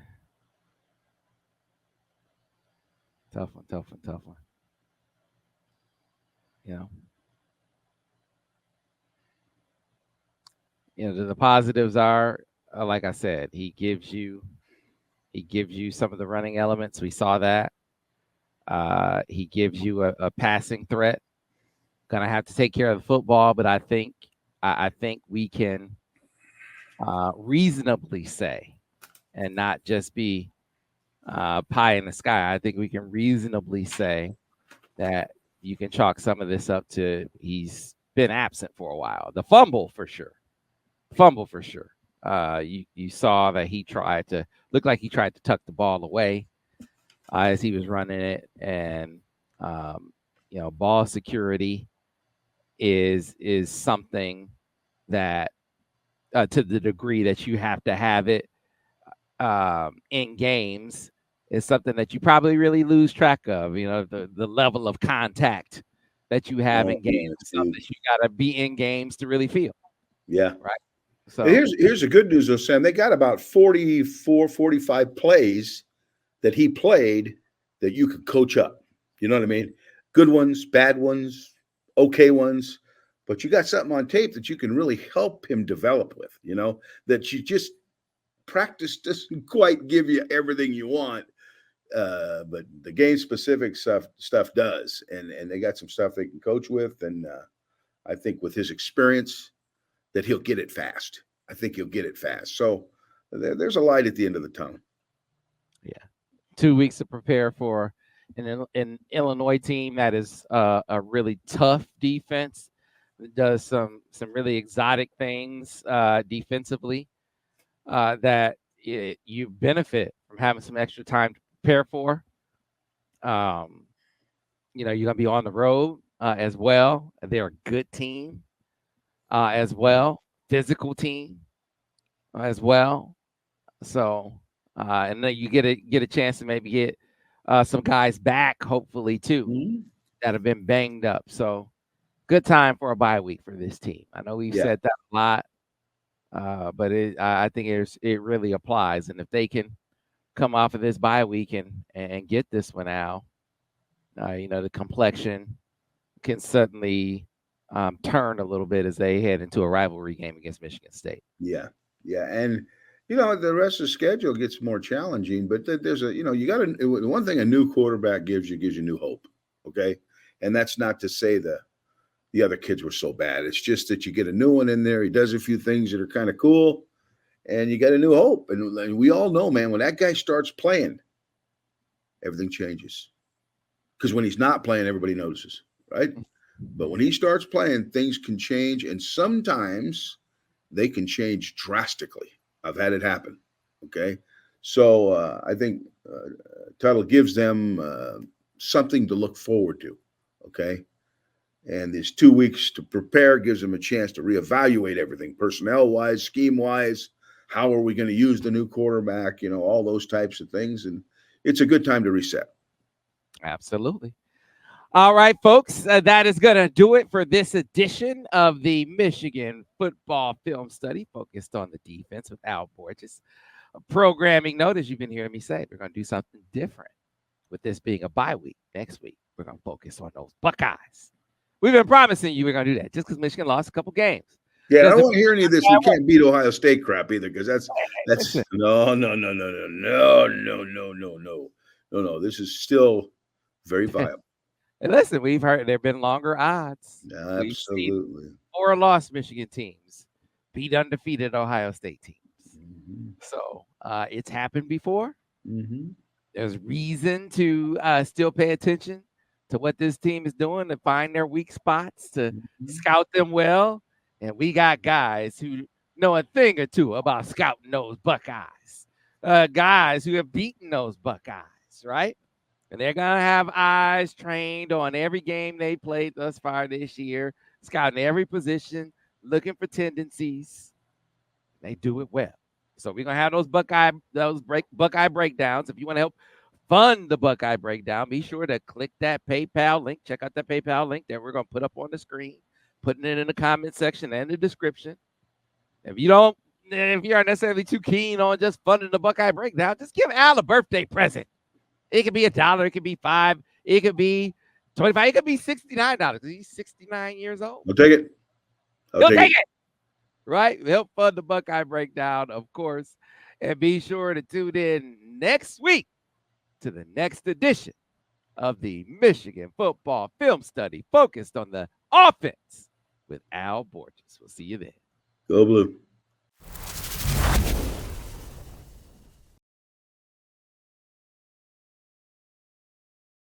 Tough one. The positives are, like I said, he gives you some of the running elements. We saw that. He gives you a passing threat. Gonna have to take care of the football, but I think we can reasonably say, and not just be pie in the sky. I think we can reasonably say that you can chalk some of this up to he's been absent for a while. The fumble for sure. You saw that he tried to tuck the ball away as he was running it, and ball security is something that to the degree that you have to have it in games is something that you probably really lose track of. The level of contact that you have in games is something that you got to be in games to really feel. Yeah. Right. So here's the good news though, Sam. They got about 44, 45 plays that he played that you could coach up. You know what I mean? Good ones, bad ones, okay ones. But you got something on tape that you can really help him develop with, that you just practice doesn't quite give you everything you want. But the game specific stuff does. And they got some stuff they can coach with. And I think with his experience that he'll get it fast. I think he'll get it fast. So there's a light at the end of the tunnel. Yeah. 2 weeks to prepare for an Illinois team that is a really tough defense. It does some really exotic things defensively that you benefit from having some extra time to prepare for. You're going to be on the road as well. They're a good team as well, physical team as well. So, and then you get a chance to maybe get some guys back, hopefully too, that have been banged up. So, good time for a bye week for this team. I know we've said that a lot, but I think it really applies. And if they can come off of this bye week and get this one out, the complexion can certainly turn a little bit as they head into a rivalry game against Michigan State. Yeah. And, the rest of the schedule gets more challenging, but there's you got to, one thing a new quarterback gives you new hope. Okay. And that's not to say the other kids were so bad. It's just that you get a new one in there. He does a few things that are kind of cool and you get a new hope. And we all know, man, when that guy starts playing, everything changes. Because when he's not playing, everybody notices, right? But when he starts playing, things can change, and sometimes they can change drastically. I've had it happen, okay? So I think Tuttle gives them something to look forward to, okay? And this 2 weeks to prepare gives them a chance to reevaluate everything, personnel-wise, scheme-wise. How are we going to use the new quarterback? All those types of things. And it's a good time to reset. Absolutely. All right, folks, that is going to do it for this edition of the Michigan Football Film Study focused on the defense with Al Borges. A programming note, as you've been hearing me say, we're going to do something different with this being a bye week. Next week, we're going to focus on those Buckeyes. We've been promising you we're going to do that just because Michigan lost a couple games. Yeah, I don't want to hear any of this. We can't beat Ohio State crap either, because that's no. This is still very viable. And listen, we've heard there have been longer odds. Absolutely. 4 lost Michigan teams beat undefeated Ohio State teams. Mm-hmm. So it's happened before. Mm-hmm. There's reason to still pay attention to what this team is doing, to find their weak spots, to scout them well. And we got guys who know a thing or two about scouting those Buckeyes. Guys who have beaten those Buckeyes, right? And they're going to have eyes trained on every game they played thus far this year, scouting every position, looking for tendencies. They do it well. So we're gonna have those Buckeye breakdowns. If you want to help fund the Buckeye breakdown, be sure to click that PayPal link. Check out the PayPal link that we're gonna put up on the screen, putting it in the comment section and the description. If you aren't necessarily too keen on just funding the Buckeye breakdown, just give Al a birthday present. It could be $1, it could be $5, it could be $25, it could be $69. He's 69 years old. I'll take it. He'll take it. Right? Help fund the Buckeye breakdown, of course. And be sure to tune in next week to the next edition of the Michigan Football Film Study focused on the offense with Al Borges. We'll see you then. Go Blue.